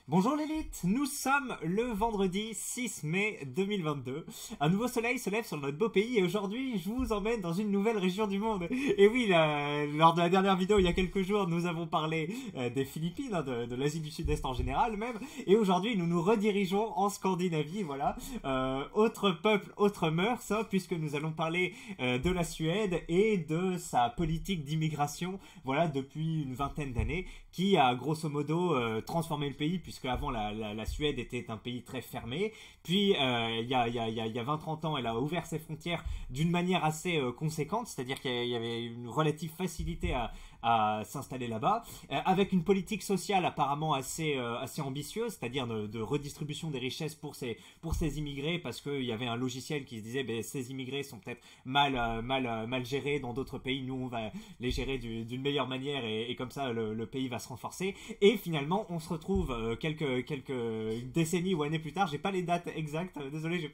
Bonjour l'élite, nous sommes le vendredi 6 mai 2022. Un nouveau soleil se lève sur notre beau pays et aujourd'hui je vous emmène dans une nouvelle région du monde. Et oui, lors de la dernière vidéo il y a quelques jours nous avons parlé des Philippines, hein, de l'Asie du Sud-Est en général même. Et aujourd'hui nous nous redirigeons en Scandinavie, voilà. Autre peuple, autre mœurs, hein, puisque nous allons parler de la Suède et de sa politique d'immigration, voilà, depuis une vingtaine d'années, qui a grosso modo transformé le pays, puisque avant la Suède était un pays très fermé. Puis il y a 20-30 ans, elle a ouvert ses frontières d'une manière assez conséquente, c'est-à-dire qu'il y avait une relative facilité à s'installer là-bas, avec une politique sociale apparemment assez ambitieuse, c'est-à-dire de redistribution des richesses pour ces immigrés, parce qu'il y avait un logiciel qui se disait ces immigrés sont peut-être mal gérés dans d'autres pays, nous on va les gérer d'une meilleure manière et comme ça le pays va se renforcer. Et finalement on se retrouve quelques décennies ou années plus tard, j'ai pas les dates exactes, désolé, j'ai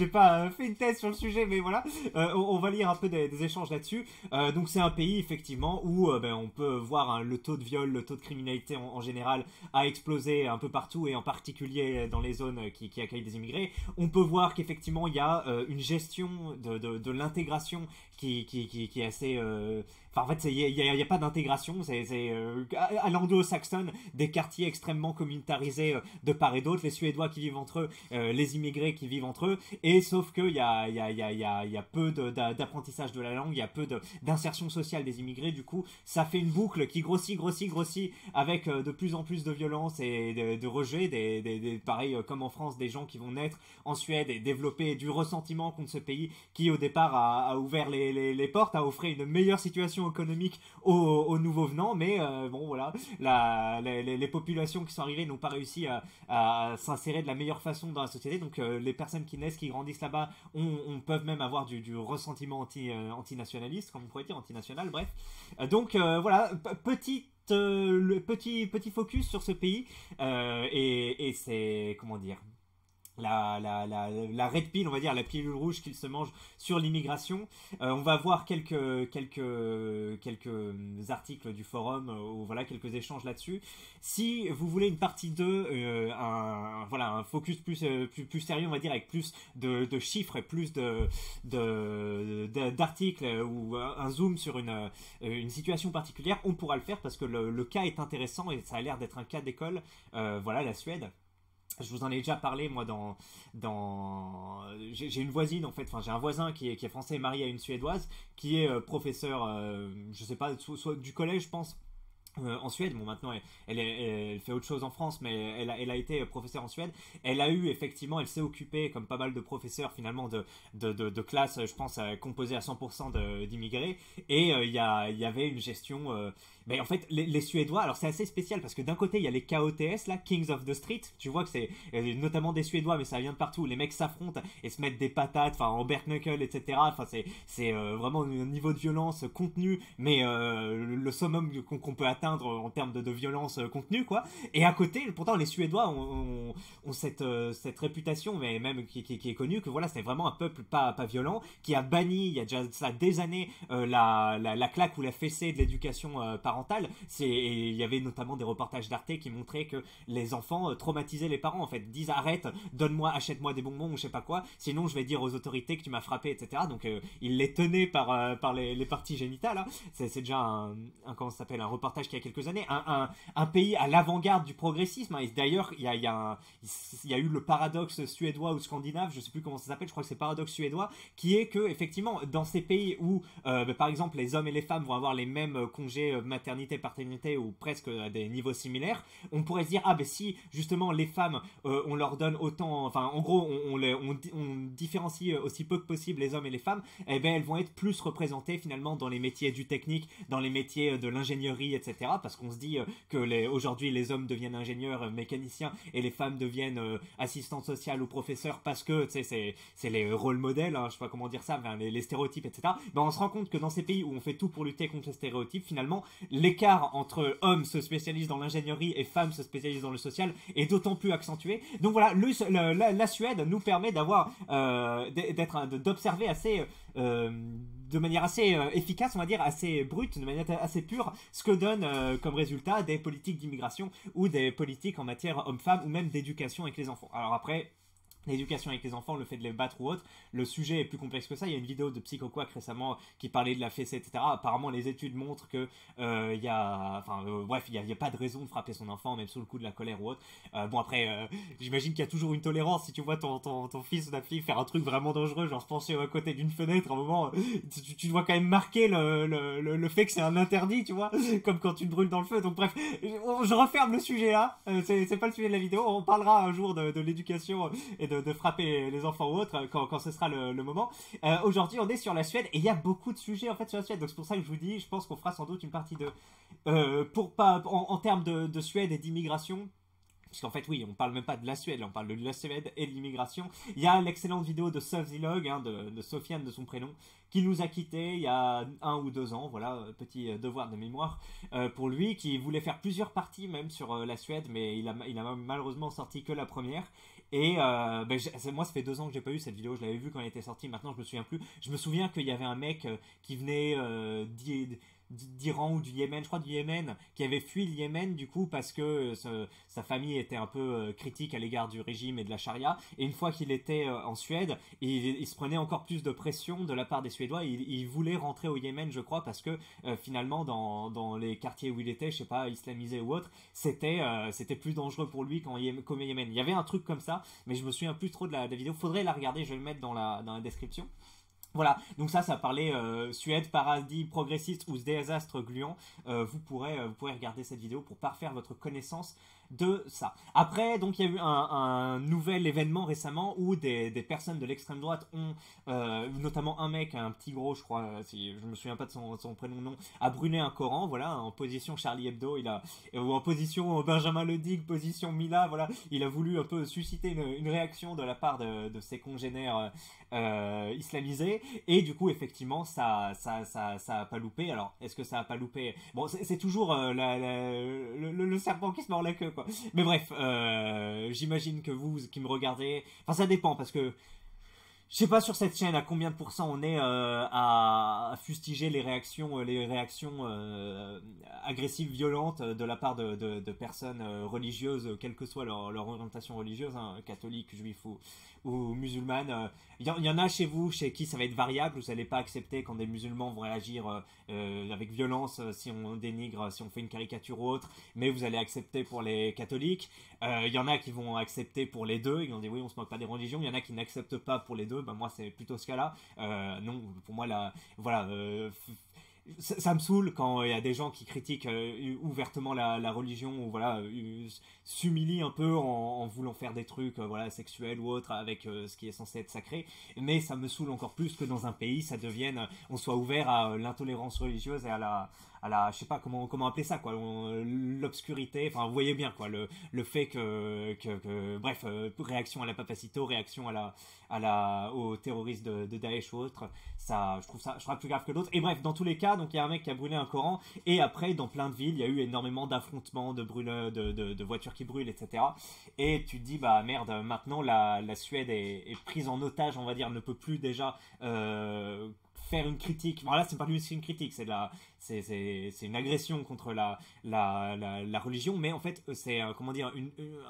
pas fait une thèse sur le sujet, mais voilà, on va lire un peu des échanges là-dessus. Donc c'est un pays effectivement où on peut voir le taux de viol, le taux de criminalité en général a explosé un peu partout et en particulier dans les zones qui accueillent des immigrés. On peut voir qu'effectivement il y a une gestion de l'intégration qui est assez... Enfin, en fait, il n'y a pas d'intégration, c'est à l'anglo-saxonne, des quartiers extrêmement communautarisés de part et d'autre, les Suédois qui vivent entre eux, les immigrés qui vivent entre eux, et sauf qu'il y a peu d'apprentissage de la langue, il y a peu d'insertion sociale des immigrés, du coup, ça fait une boucle qui grossit, avec de plus en plus de violence et de rejet, pareil, comme en France, des gens qui vont naître en Suède et développer du ressentiment contre ce pays qui, au départ, a ouvert les portes, a offert une meilleure situation économique aux nouveaux venants, mais bon voilà, les populations qui sont arrivées n'ont pas réussi à s'insérer de la meilleure façon dans la société, donc les personnes qui naissent, qui grandissent là-bas peuvent même avoir du ressentiment antinationaliste, comme on pourrait dire, antinational, bref. Donc voilà, le petit focus sur ce pays, et c'est, comment dire, la red pill, on va dire, la pilule rouge qu'il se mange sur l'immigration. On va voir quelques articles du forum, ou voilà, quelques échanges là-dessus. Si vous voulez une partie 2, un focus plus sérieux, on va dire, avec plus de chiffres et plus d'articles, ou un zoom sur une situation particulière, on pourra le faire parce que le cas est intéressant et ça a l'air d'être un cas d'école. Voilà, la Suède. Je vous en ai déjà parlé, moi, j'ai une voisine, en fait, enfin, j'ai un voisin qui est français et marié à une Suédoise, qui est professeur, je sais pas, soit du collège, je pense, en Suède. Bon, maintenant elle fait autre chose en France, mais elle a été professeure en Suède. Elle a eu effectivement, elle s'est occupée comme pas mal de professeurs finalement de classes, je pense, composées à 100% d'immigrés. Et il y avait une gestion. Mais en fait, les Suédois, alors c'est assez spécial parce que d'un côté il y a les KOTS là, Kings of the Street. Tu vois que c'est notamment des Suédois, mais ça vient de partout. Les mecs s'affrontent et se mettent des patates, enfin en bare knuckle, etc. Enfin c'est vraiment un niveau de violence contenu, mais le summum qu'on peut atteindre en termes de violence contenue, quoi. Et à côté, pourtant les Suédois ont cette réputation, mais même qui est connue, que voilà, c'est vraiment un peuple pas violent, qui a banni il y a déjà ça des années la claque ou la fessée de l'éducation parentale. Il y avait notamment des reportages d'Arte qui montraient que les enfants traumatisaient les parents, en fait, disent arrête, achète-moi des bonbons ou je sais pas quoi, sinon je vais dire aux autorités que tu m'as frappé, etc. Donc ils les tenaient par les parties génitales, hein. C'est déjà comment ça s'appelle, un reportage qui a quelques années, un pays à l'avant-garde du progressisme, hein. Et d'ailleurs il y a eu le paradoxe suédois ou scandinave, je sais plus comment ça s'appelle, je crois que c'est paradoxe suédois, qui est que effectivement dans ces pays où par exemple les hommes et les femmes vont avoir les mêmes congés maternité, paternité, ou presque à des niveaux similaires, on pourrait se dire si justement les femmes on leur donne autant, enfin en gros on différencie aussi peu que possible les hommes et les femmes, et ben elles vont être plus représentées finalement dans les métiers du technique, dans les métiers de l'ingénierie, etc. Parce qu'on se dit que aujourd'hui les hommes deviennent ingénieurs, mécaniciens, et les femmes deviennent assistantes sociales ou professeurs, parce que c'est les rôles modèles, hein, je sais pas comment dire ça, les stéréotypes, etc. Ben on se rend compte que dans ces pays où on fait tout pour lutter contre les stéréotypes, finalement l'écart entre hommes se spécialisent dans l'ingénierie et femmes se spécialisent dans le social est d'autant plus accentué. Donc voilà, la Suède nous permet d'avoir d'observer assez de manière assez efficace, on va dire, assez brute, de manière assez pure, ce que donne comme résultat des politiques d'immigration ou des politiques en matière homme-femme ou même d'éducation avec les enfants. Alors après, l'éducation avec les enfants, le fait de les battre ou autre, le sujet est plus complexe que ça. Il y a une vidéo de PsychoQuack récemment qui parlait de la fessée, etc. Apparemment, les études montrent que il y a, bref, il y a pas de raison de frapper son enfant, même sous le coup de la colère ou autre. Bon après, j'imagine qu'il y a toujours une tolérance si tu vois ton fils ou ta fille faire un truc vraiment dangereux, genre se pencher à côté d'une fenêtre, à un moment, tu dois quand même marquer le fait que c'est un interdit, tu vois, comme quand tu te brûles dans le feu. Donc bref, je referme le sujet là. C'est pas le sujet de la vidéo. On parlera un jour de l'éducation et de frapper les enfants ou autres quand ce sera le moment. Aujourd'hui, on est sur la Suède et il y a beaucoup de sujets en fait sur la Suède. Donc c'est pour ça que je vous dis, je pense qu'on fera sans doute une partie de en termes de Suède et d'immigration. Parce qu'en fait, oui, on parle même pas de la Suède, là, on parle de la Suède et de l'immigration. Il y a l'excellente vidéo de Sofzilog, de Sofiane de son prénom, qui nous a quittés il y a 1 ou 2 ans, voilà, petit devoir de mémoire pour lui, qui voulait faire plusieurs parties même sur la Suède, mais il a malheureusement sorti que la première. Et moi, ça fait 2 ans que j'ai pas eu cette vidéo, je l'avais vue quand elle était sortie, maintenant je me souviens plus. Je me souviens qu'il y avait un mec qui venait d'Iran ou du Yémen, je crois du Yémen, qui avait fui le Yémen du coup parce que sa famille était un peu critique à l'égard du régime et de la charia. Et une fois qu'il était en Suède, il se prenait encore plus de pression de la part des Suédois. Il voulait rentrer au Yémen, je crois, parce que finalement dans les quartiers où il était, je sais pas, islamisé ou autre, c'était plus dangereux pour lui qu'au Yémen. Il y avait un truc comme ça, mais je me souviens plus trop de la vidéo. Faudrait la regarder, je vais le mettre dans la description. Voilà, donc ça parlait Suède, paradis progressiste ou désastre gluant. Vous pourrez regarder cette vidéo pour parfaire votre connaissance de ça. Après, donc il y a eu un nouvel événement récemment où des personnes de l'extrême droite ont, notamment un mec, un petit gros, je crois, si je me souviens pas de son prénom, non, a brûlé un Coran, voilà, en position Charlie Hebdo, ou en position Benjamin Ledig, position Mila, voilà, il a voulu un peu susciter une réaction de la part de ses congénères islamisés, et du coup effectivement ça a pas loupé. Alors est-ce que ça a pas loupé? Bon, c'est toujours le serpent qui se mord la queue, quoi. Mais bref, j'imagine que vous qui me regardez, enfin ça dépend parce que je sais pas sur cette chaîne à combien de pourcents on est à fustiger les réactions agressives, violentes de la part de personnes religieuses, quelle que soit leur orientation religieuse, hein, catholique, juif ou musulmane. Il y en a chez vous, chez qui ça va être variable, vous n'allez pas accepter quand des musulmans vont réagir avec violence si on dénigre, si on fait une caricature ou autre, mais vous allez accepter pour les catholiques. Il y en a qui vont accepter pour les deux, ils vont dire oui, on se moque pas des religions. Il y en a qui n'acceptent pas pour les deux. Ben moi c'est plutôt ce cas-là. Non, pour moi là, voilà. Ça me saoule quand il y a des gens qui critiquent ouvertement la religion ou voilà s'humilient un peu en voulant faire des trucs voilà sexuels ou autres avec ce qui est censé être sacré. Mais ça me saoule encore plus que dans un pays ça devienne on soit ouvert à l'intolérance religieuse et à la je sais pas comment appeler ça quoi, l'obscurité, enfin vous voyez bien quoi, le fait que bref, réaction à la papacito, réaction au terroristes de Daesh ou autre, ça je trouve plus grave que l'autre. Et bref, dans tous les cas, donc il y a un mec qui a brûlé un Coran, et après dans plein de villes il y a eu énormément d'affrontements, de voitures qui brûlent, etc. Et tu te dis bah merde, maintenant la Suède est prise en otage, on va dire, ne peut plus déjà faire une critique. Bon, là, c'est pas une critique, c'est une agression contre la religion, mais en fait, c'est comment dire,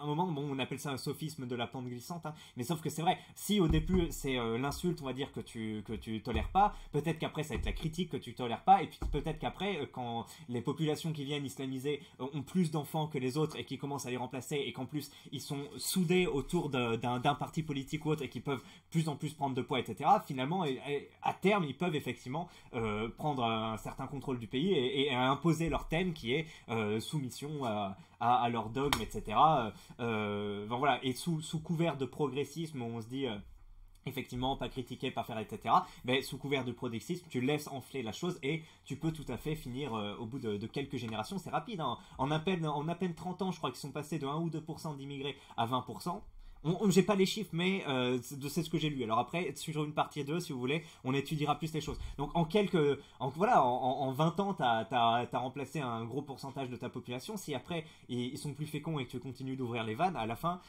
un moment, bon, on appelle ça un sophisme de la pente glissante, hein, mais sauf que c'est vrai. Si au début c'est l'insulte, on va dire que tu tolères pas, peut-être qu'après ça va être la critique que tu tolères pas, et puis peut-être qu'après, quand les populations qui viennent islamiser ont plus d'enfants que les autres et qui commencent à les remplacer, et qu'en plus ils sont soudés autour d'un parti politique ou autre et qui peuvent plus en plus prendre de poids, etc. Finalement, à terme, ils peuvent effectivement prendre un certain contrôle du pays et imposer leur thème qui est soumission à leur dogme, etc. Ben voilà, et sous couvert de progressisme, on se dit effectivement pas critiquer, pas faire, etc. Mais sous couvert de progressisme, tu laisses enfler la chose et tu peux tout à fait finir au bout de quelques générations. C'est rapide, hein. En à peine 30 ans, je crois qu'ils sont passés de 1 ou 2% d'immigrés à 20%. J'ai pas les chiffres, mais c'est ce que j'ai lu. Alors après, sur une partie 2, si vous voulez, on étudiera plus les choses. Donc voilà, en 20 ans, t'as remplacé un gros pourcentage de ta population. Si après, ils sont plus féconds et que tu continues d'ouvrir les vannes, à la fin,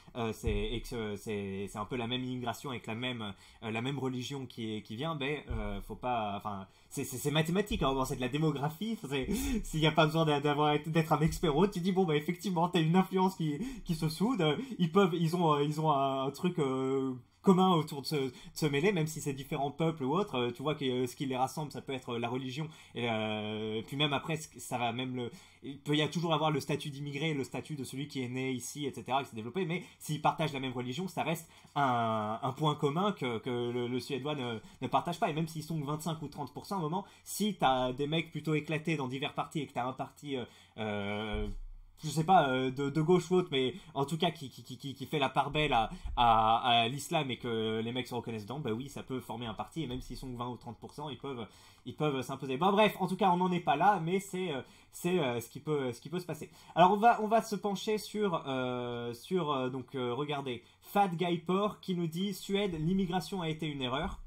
et que c'est un peu la même immigration avec la même religion qui vient, ben, faut pas... Enfin, c'est mathématique, hein, bon, c'est de la démographie. S'il n'y a pas besoin d'être un expert autre, tu dis, bon, bah effectivement, t'as une influence qui se soude. Ils ont un truc commun autour de se mêler, même si c'est différents peuples ou autres. Tu vois que ce qui les rassemble, ça peut être la religion. Et puis même après, ça va même il peut y a toujours avoir le statut d'immigré, le statut de celui qui est né ici, etc., qui s'est développé. Mais s'ils partagent la même religion, ça reste un point commun que le Suédois ne partage pas. Et même s'ils sont 25 ou 30% au moment, si t'as des mecs plutôt éclatés dans divers partis et que t'as un parti je sais pas, de gauche ou autre, mais en tout cas qui fait la part belle à l'islam et que les mecs se reconnaissent dedans, bah oui, ça peut former un parti, et même s'ils sont 20 ou 30%, ils peuvent s'imposer. Bon, bref, en tout cas, on n'en est pas là, mais c'est ce qui peut se passer. Alors, on va se pencher sur regardez, Fat Guy Por qui nous dit Suède, l'immigration a été une erreur.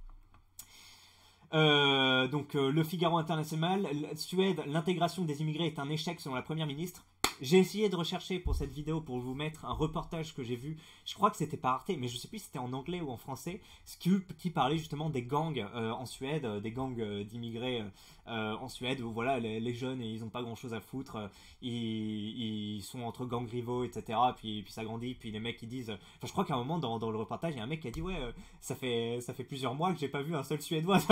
Le Figaro International, Suède, l'intégration des immigrés est un échec selon la première ministre. J'ai essayé de rechercher pour cette vidéo pour vous mettre un reportage que j'ai vu. Je crois que c'était pas Arte, mais je sais plus si c'était en anglais ou en français, qui parlait justement des gangs en Suède, des gangs d'immigrés en Suède où voilà les jeunes ils ont pas grand chose à foutre, ils sont entre gangs rivaux, etc. Puis ça grandit, puis les mecs ils disent. Enfin, je crois qu'à un moment dans le reportage, il y a un mec qui a dit ouais, ça fait plusieurs mois que j'ai pas vu un seul Suédois. je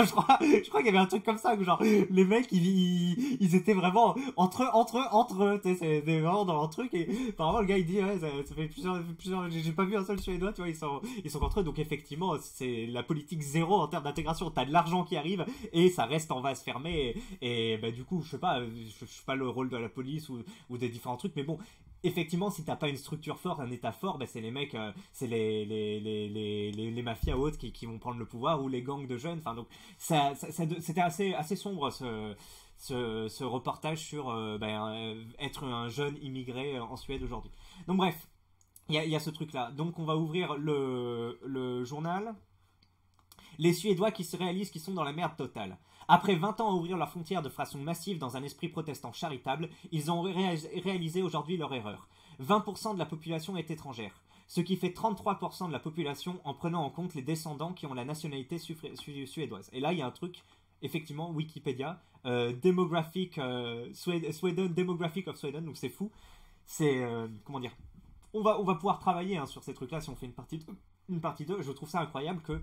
crois qu'il y avait un truc comme ça, que genre les mecs ils étaient vraiment entre eux, c'est vraiment dans leur truc, et apparemment le gars il dit ouais, ça fait plusieurs j'ai pas vu un seul Suédois, tu vois, ils sont entre eux. Donc effectivement c'est la politique zéro en termes d'intégration. T'as de l'argent qui arrive et ça reste en vase fermé, et bah, du coup je sais pas le rôle de la police ou des différents trucs, mais bon, effectivement, si t'as pas une structure forte, un état fort, bah c'est les mecs, c'est les mafias hautes qui vont prendre le pouvoir, ou les gangs de jeunes. Enfin, donc c'était assez sombre ce reportage sur être un jeune immigré en Suède aujourd'hui. Donc bref, il y a ce truc là. Donc on va ouvrir le journal. Les Suédois qui se réalisent qu'ils sont dans la merde totale. Après 20 ans à ouvrir leurs frontières de façon massive dans un esprit protestant charitable, ils ont réalisé aujourd'hui leur erreur. 20% de la population est étrangère, ce qui fait 33% de la population en prenant en compte les descendants qui ont la nationalité suédoise. Et là, il y a un truc, effectivement, Wikipédia, Sweden, Demographic of Sweden, donc c'est fou. C'est, comment dire, on va pouvoir travailler sur ces trucs-là si on fait une partie 2. Je trouve ça incroyable que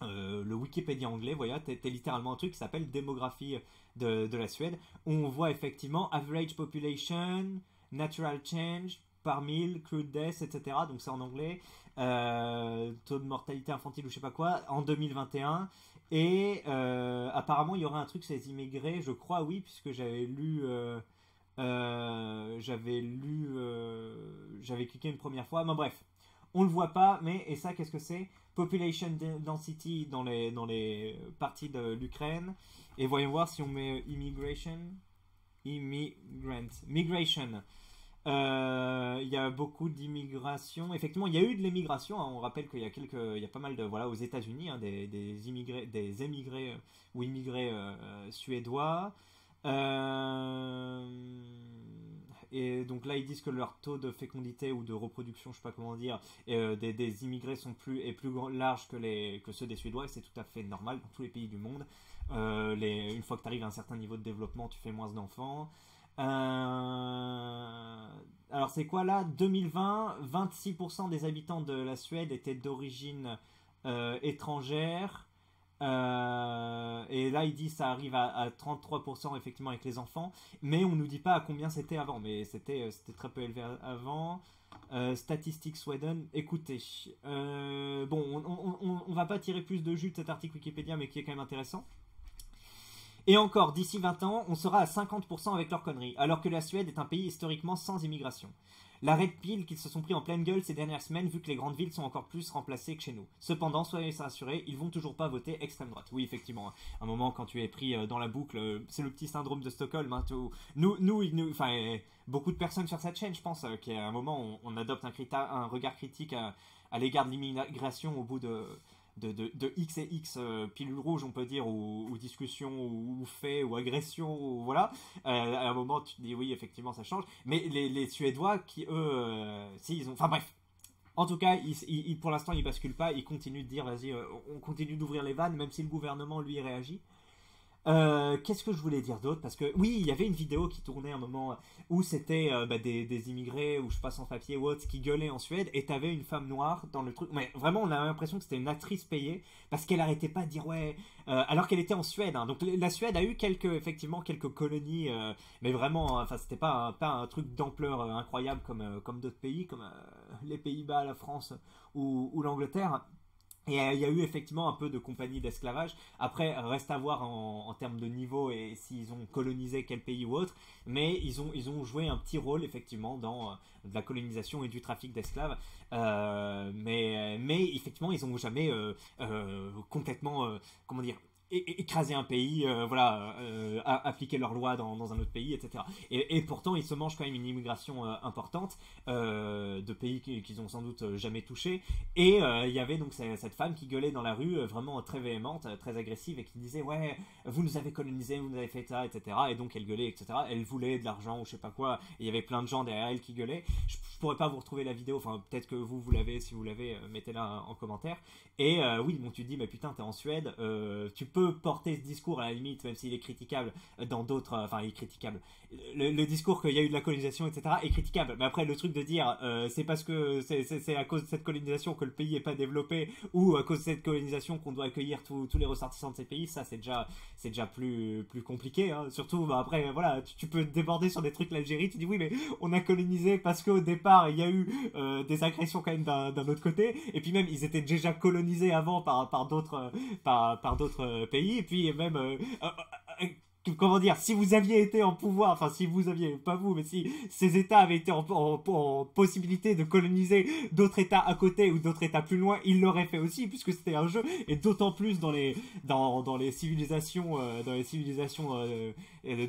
le Wikipédia anglais, voilà, t'es littéralement un truc qui s'appelle démographie de la Suède. On voit effectivement average population, natural change par 1000, crude death, etc. Donc c'est en anglais. Taux de mortalité infantile ou je sais pas quoi en 2021. Et apparemment il y aura un truc sur les immigrés, je crois, oui, puisque j'avais cliqué une première fois. Mais bref, on le voit pas, mais et ça, qu'est-ce que c'est? Population density dans les parties de l'Ukraine. Et voyons voir si on met migration. Il y a beaucoup d'immigration. Effectivement, il y a eu de l'immigration, hein. On rappelle qu'il y a pas mal de, voilà, aux États-Unis, hein, des émigrés ou immigrés suédois. Et donc là, ils disent que leur taux de fécondité ou de reproduction, je sais pas comment dire, des immigrés est plus large que ceux des Suédois, et c'est tout à fait normal dans tous les pays du monde. Une fois que tu arrives à un certain niveau de développement, tu fais moins d'enfants. Alors c'est quoi là? 2020, 26% des habitants de la Suède étaient d'origine étrangère. Et là il dit ça arrive à 33% effectivement avec les enfants, mais on nous dit pas à combien c'était avant, mais c'était très peu élevé avant. Statistiques Sweden, écoutez, bon, on va pas tirer plus de jus de cet article Wikipédia, mais qui est quand même intéressant. Et encore, d'ici 20 ans, on sera à 50% avec leurs conneries, alors que la Suède est un pays historiquement sans immigration. La red pill qu'ils se sont pris en pleine gueule ces dernières semaines vu que les grandes villes sont encore plus remplacées que chez nous. Cependant, soyez rassurés, ils vont toujours pas voter extrême droite. Oui, effectivement, à un moment quand tu es pris dans la boucle, c'est le petit syndrome de Stockholm. Hein, beaucoup de personnes sur cette chaîne, je pense, qu'à un moment on adopte un regard critique à l'égard de l'immigration au bout de X et X pilules rouges, on peut dire, ou discussions, ou faits, ou agressions, ou voilà. À un moment, tu te dis oui, effectivement, ça change. Mais les Suédois, qui eux, si ils ont, enfin bref. En tout cas, pour l'instant, ils basculent pas. Ils continuent de dire, vas-y, on continue d'ouvrir les vannes, même si le gouvernement lui réagit. Qu'est-ce que je voulais dire d'autre? Parce que oui, il y avait une vidéo qui tournait un moment où c'était des immigrés ou je sais pas sans papier ou autres qui gueulaient en Suède et t'avais une femme noire dans le truc. Mais vraiment, on a l'impression que c'était une actrice payée parce qu'elle arrêtait pas de dire ouais, alors qu'elle était en Suède. Hein. Donc la Suède a eu effectivement quelques colonies, mais vraiment, enfin c'était pas un truc d'ampleur incroyable comme d'autres pays, comme les Pays-Bas, la France ou l'Angleterre. Et il y a eu effectivement un peu de compagnie d'esclavage. Après, reste à voir en termes de niveau et s'ils ont colonisé quel pays ou autre. Mais ils ont joué un petit rôle effectivement dans de la colonisation et du trafic d'esclaves. Mais effectivement, ils n'ont jamais complètement, comment dire, écraser un pays, appliquer leurs lois dans un autre pays, etc. Et pourtant, ils se mangent quand même une immigration importante de pays qu'ils ont sans doute jamais touché. Et il y avait donc cette femme qui gueulait dans la rue, vraiment très véhémente, très agressive, et qui disait ouais, vous nous avez colonisé, vous nous avez fait ça, etc. Et donc elle gueulait, etc. Elle voulait de l'argent ou je sais pas quoi. Et il y avait plein de gens derrière elle qui gueulaient. Je pourrais pas vous retrouver la vidéo, enfin peut-être que vous l'avez, si vous l'avez, mettez-la en commentaire. Et oui, bon, tu te dis, mais putain, t'es en Suède, tu peux porter ce discours à la limite, même s'il est critiquable dans d'autres. Enfin, il est critiquable. Le discours qu'il y a eu de la colonisation, etc., est critiquable. Mais après, le truc de dire, c'est parce que c'est à cause de cette colonisation que le pays est pas développé, ou à cause de cette colonisation qu'on doit accueillir tous les ressortissants de ces pays, ça, c'est déjà plus compliqué. Hein. Surtout, après, voilà, tu peux déborder sur des trucs l'Algérie, tu dis, oui, mais on a colonisé parce qu'au départ, il y a eu des agressions quand même d'un autre côté, et puis même, ils étaient déjà colonisés avant par d'autres pays, et puis même comment dire, si vous aviez été en pouvoir, enfin si vous aviez, pas vous, mais si ces États avaient été en possibilité de coloniser d'autres États à côté ou d'autres États plus loin, ils l'auraient fait aussi, puisque c'était un jeu, et d'autant plus dans les civilisations,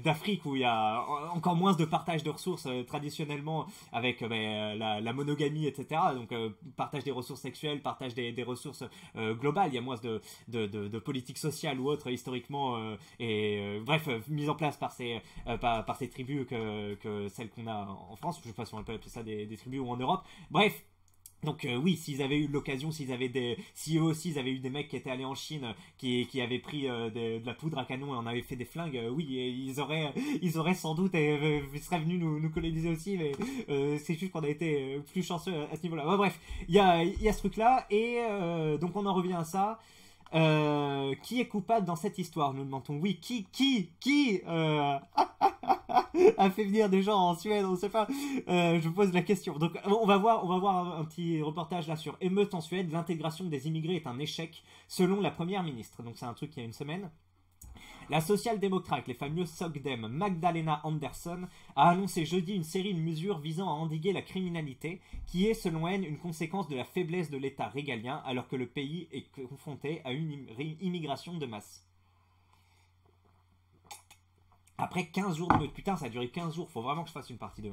d'Afrique où il y a encore moins de partage de ressources traditionnellement avec la monogamie, etc. Donc partage des ressources sexuelles, partage des ressources globales, il y a moins de politique sociale ou autre historiquement, bref, mise en place par ces tribus que celles qu'on a en France. Je sais pas si on peut appeler ça des tribus ou en Europe. Bref. Donc oui, s'ils avaient eu l'occasion, si eux aussi ils avaient eu des mecs qui étaient allés en Chine, qui avaient pris de la poudre à canon et en avaient fait des flingues, oui, ils auraient sans doute ils seraient venus nous coloniser aussi, mais c'est juste qu'on a été plus chanceux à ce niveau-là. Ouais, bref, il y a ce truc-là, et donc on en revient à ça. Qui est coupable dans cette histoire, nous demandons. Oui, qui a fait venir des gens en Suède, on ne sait pas. Je pose la question. Donc on va voir un petit reportage là sur émeute en Suède. L'intégration des immigrés est un échec selon la première ministre. Donc c'est un truc il y a une semaine. La social-démocrate, les fameux SOCDEM, Magdalena Andersson, a annoncé jeudi une série de mesures visant à endiguer la criminalité, qui est, selon elle, une conséquence de la faiblesse de l'État régalien, alors que le pays est confronté à une immigration de masse. Après 15 jours de... Putain, ça a duré 15 jours, faut vraiment que je fasse une partie de...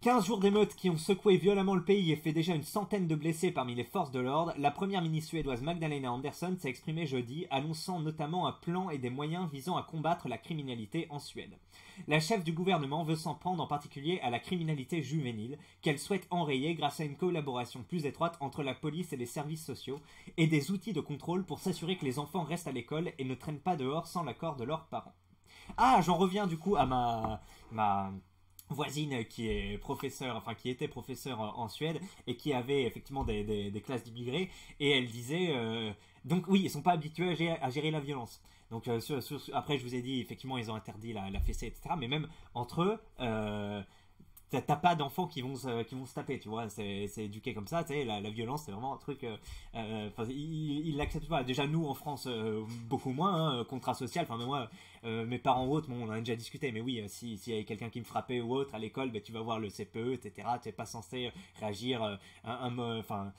15 jours d'émeutes qui ont secoué violemment le pays et fait déjà une centaine de blessés parmi les forces de l'ordre, la première ministre suédoise Magdalena Andersson s'est exprimée jeudi, annonçant notamment un plan et des moyens visant à combattre la criminalité en Suède. La chef du gouvernement veut s'en prendre en particulier à la criminalité juvénile, qu'elle souhaite enrayer grâce à une collaboration plus étroite entre la police et les services sociaux, et des outils de contrôle pour s'assurer que les enfants restent à l'école et ne traînent pas dehors sans l'accord de leurs parents. Ah, j'en reviens du coup à ma voisine qui est professeure, enfin qui était professeure en Suède et qui avait effectivement des classes d'immigrés, et elle disait donc oui, ils sont pas habitués à gérer la violence. Donc après je vous ai dit effectivement ils ont interdit la fessée, etc. Mais même entre eux t'as pas d'enfants qui vont se taper, tu vois, c'est éduqué comme ça, tu sais, la violence c'est vraiment un truc, ils l'acceptent pas. Déjà nous en France beaucoup moins, hein, contrat social, enfin mais moi mes parents ou autres, bon, on en a déjà discuté, mais oui, s'il y avait quelqu'un qui me frappait ou autre à l'école, ben, tu vas voir le CPE, etc. Tu n'es pas censé réagir, enfin,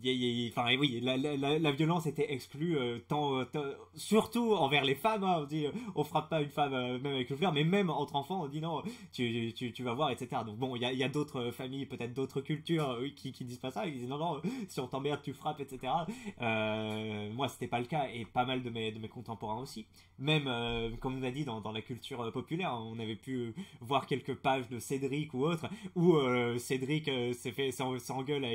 et oui, la violence était exclue, surtout envers les femmes, hein, on dit, on frappe pas une femme, même avec le flair, mais même entre enfants, on dit non, tu vas voir, etc. Donc bon, il y a d'autres familles, peut-être d'autres cultures qui disent pas ça, ils disent non, non, si on t'emmerde, tu frappes, etc. Moi, c'était pas le cas, et pas mal de mes contemporains aussi. Même, comme on a dit, dans la culture populaire, on avait pu voir quelques pages de Cédric ou autre, où Cédric s'engueule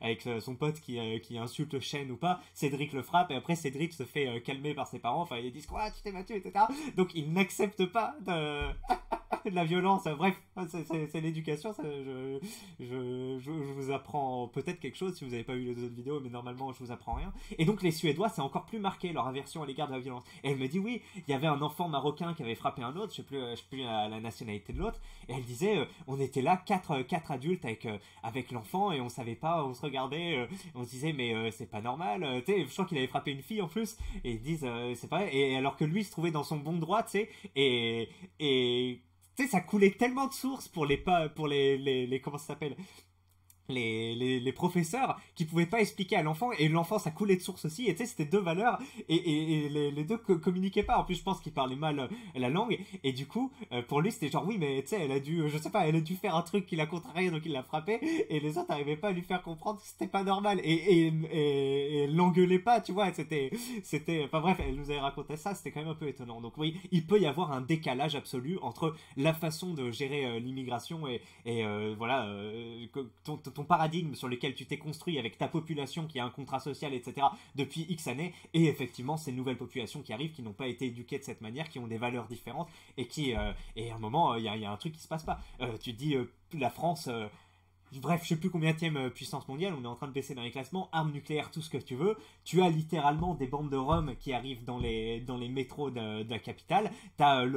avec son pote qui insulte Shen ou pas. Cédric le frappe, et après Cédric se fait calmer par ses parents, enfin ils disent quoi, tu t'es battu, etc. Donc il n'accepte pas de la violence. Bref, c'est l'éducation. Je vous apprends peut-être quelque chose si vous n'avez pas vu les autres vidéos, mais normalement je vous apprends rien. Et donc les Suédois, c'est encore plus marqué leur aversion à l'égard de la violence. Et elle me dit oui, il y avait un enfant marocain qui avait frappé un autre, je sais plus la nationalité de l'autre, et elle disait on était là quatre adultes avec l'enfant, et on savait pas, on se regardait, on se disait mais c'est pas normal, tu sais, je crois qu'il avait frappé une fille en plus, et ils disent c'est pas vrai, et alors que lui se trouvait dans son bon droit, tu sais, et tu sais, ça coulait tellement de sources pour les comment ça s'appelle, les professeurs qui pouvaient pas expliquer à l'enfant, et l'enfant ça coulait de source aussi, et tu sais c'était deux valeurs, et les deux communiquaient pas. En plus je pense qu'il parlait mal la langue, et du coup pour lui c'était genre oui mais tu sais elle a dû, je sais pas, elle a dû faire un truc qui l'a contrarié donc il l'a frappé, et les autres n'arrivaient pas à lui faire comprendre que c'était pas normal, et elle l'engueulait pas, tu vois, c'était enfin bref, elle nous avait raconté ça, c'était quand même un peu étonnant. Donc oui, il peut y avoir un décalage absolu entre la façon de gérer l'immigration et voilà, ton paradigme sur lequel tu t'es construit avec ta population qui a un contrat social, etc. depuis X années, et effectivement ces nouvelles populations qui arrivent, qui n'ont pas été éduquées de cette manière, qui ont des valeurs différentes, et et à un moment, il y a un truc qui se passe pas. Tu te dis, la France... bref, je sais plus combienième puissance mondiale, on est en train de baisser dans les classements, armes nucléaires, tout ce que tu veux. Tu as littéralement des bandes de Roms qui arrivent dans les métros de la capitale. T'as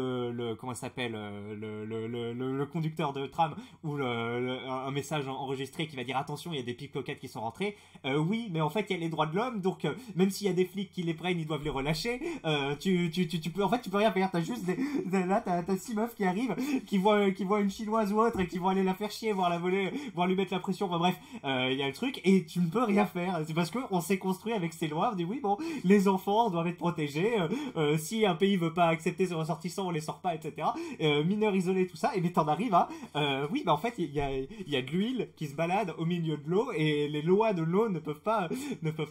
comment ça s'appelle, le conducteur de tram ou un message enregistré qui va dire attention, il y a des pickpockets qui sont rentrés. Oui, mais en fait, il y a les droits de l'homme, donc même s'il y a des flics qui les prennent, ils doivent les relâcher. Tu peux, en fait, tu peux rien faire. T'as juste là, t'as 6 meufs qui arrivent, qui voient une chinoise ou autre et qui vont aller la faire chier, voir la voler, lui mettre la pression, enfin bref, il y a le truc, et tu ne peux rien faire. C'est parce qu'on s'est construit avec ces lois, on dit oui bon, les enfants doivent être protégés, si un pays veut pas accepter ses ressortissants, on les sort pas, etc. Mineurs isolés, tout ça, et mais t'en arrives à oui, bah en fait il y a de l'huile qui se balade au milieu de l'eau, et les lois de l'eau ne peuvent pas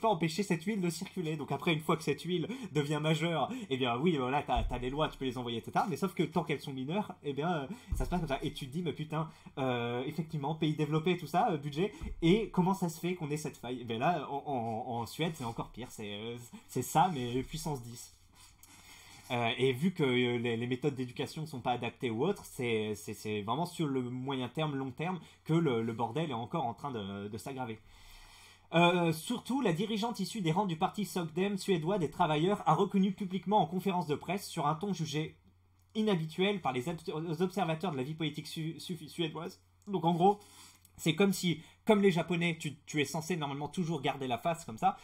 empêcher cette huile de circuler. Donc après, une fois que cette huile devient majeure, et bien oui, voilà, t'as les lois, tu peux les envoyer, etc. Mais sauf que tant qu'elles sont mineures, et bien ça se passe comme ça, et tu te dis mais putain, effectivement, pays développé, tout ça, budget, et comment ça se fait qu'on ait cette faille? Ben là, en Suède, c'est encore pire, c'est ça, mais puissance 10. Et vu que les méthodes d'éducation ne sont pas adaptées ou autres, c'est vraiment sur le moyen terme, long terme, que le bordel est encore en train de s'aggraver. Surtout, la dirigeante issue des rangs du parti Sogdem suédois des travailleurs a reconnu publiquement en conférence de presse, sur un ton jugé inhabituel par les observateurs de la vie politique suédoise. Donc en gros, c'est comme si, comme les Japonais, tu es censé normalement toujours garder la face comme ça,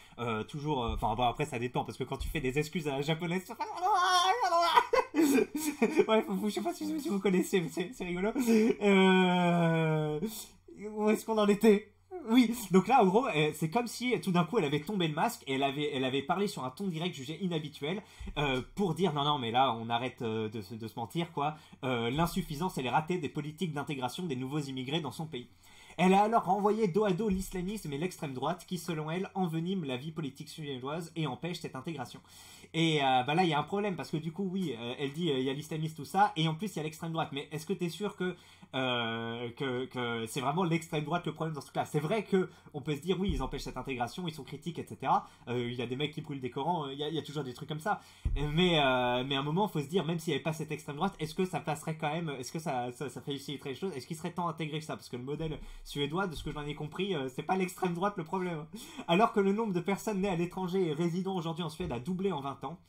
toujours. Enfin bon, après ça dépend parce que quand tu fais des excuses à la japonaise, ouais, je sais pas si vous connaissez, mais c'est rigolo. Où est-ce qu'on en était? Oui, donc là en gros c'est comme si tout d'un coup elle avait tombé le masque, et elle avait parlé sur un ton direct jugé inhabituel, pour dire non mais là on arrête de se mentir quoi, l'insuffisance et les ratés des politiques d'intégration des nouveaux immigrés dans son pays. Elle a alors renvoyé dos à dos l'islamisme et l'extrême droite qui, selon elle, enveniment la vie politique suédoise et empêchent cette intégration. Et bah là, il y a un problème parce que du coup, oui, elle dit il y a l'islamisme, tout ça, et en plus il y a l'extrême droite. Mais est-ce que tu es sûr que c'est vraiment l'extrême droite le problème dans ce cas-là? C'est vrai que on peut se dire oui, ils empêchent cette intégration, ils sont critiques, etc. Il y a des mecs qui brûlent des Corans, il y a toujours des trucs comme ça. Mais à un moment, il faut se dire, même s'il n'y avait pas cette extrême droite, est-ce que ça passerait quand même? Est-ce que ça faciliterait les choses? Est-ce qu'il serait tant intégré que ça? Parce que le modèle suédois, de ce que j'en ai compris, c'est pas l'extrême droite le problème. Alors que le nombre de personnes nées à l'étranger et résidant aujourd'hui en Suède a doublé en 20 ans,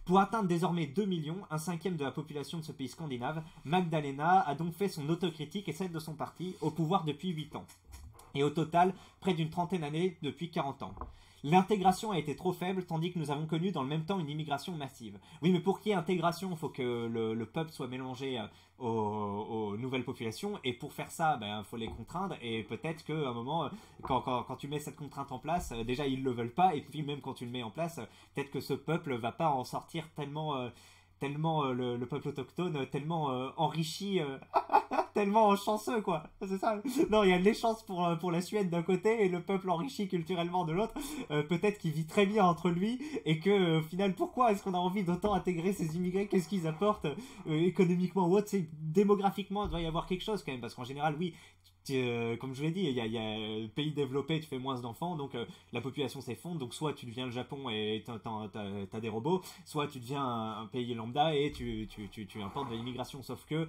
pour atteindre désormais 2 millions, un cinquième de la population de ce pays scandinave, Magdalena a donc fait son autocritique et celle de son parti au pouvoir depuis 8 ans. Et au total, près d'une trentaine d'années depuis 40 ans. L'intégration a été trop faible, tandis que nous avons connu dans le même temps une immigration massive. Oui, mais pour qu'il y ait intégration, il faut que le peuple soit mélangé aux nouvelles populations, et pour faire ça, il faut les contraindre, et peut-être qu'à un moment, quand tu mets cette contrainte en place, déjà ils le veulent pas, et puis même quand tu le mets en place, peut-être que ce peuple va pas en sortir tellement le peuple autochtone, tellement enrichi, tellement chanceux, quoi. C'est ça. Non, il y a les chances pour la Suède d'un côté et le peuple enrichi culturellement de l'autre. Peut-être qu'il vit très bien entre lui et que, au final, pourquoi est-ce qu'on a envie d'autant intégrer ces immigrés? Qu'est-ce qu'ils apportent économiquement ou autre? Démographiquement, il doit y avoir quelque chose quand même, parce qu'en général, oui. Comme je l'ai dit, il y a le pays développé, tu fais moins d'enfants, donc la population s'effondre. Donc soit tu deviens le Japon et t'as des robots, soit tu deviens un pays lambda et tu importes de l'immigration. Sauf que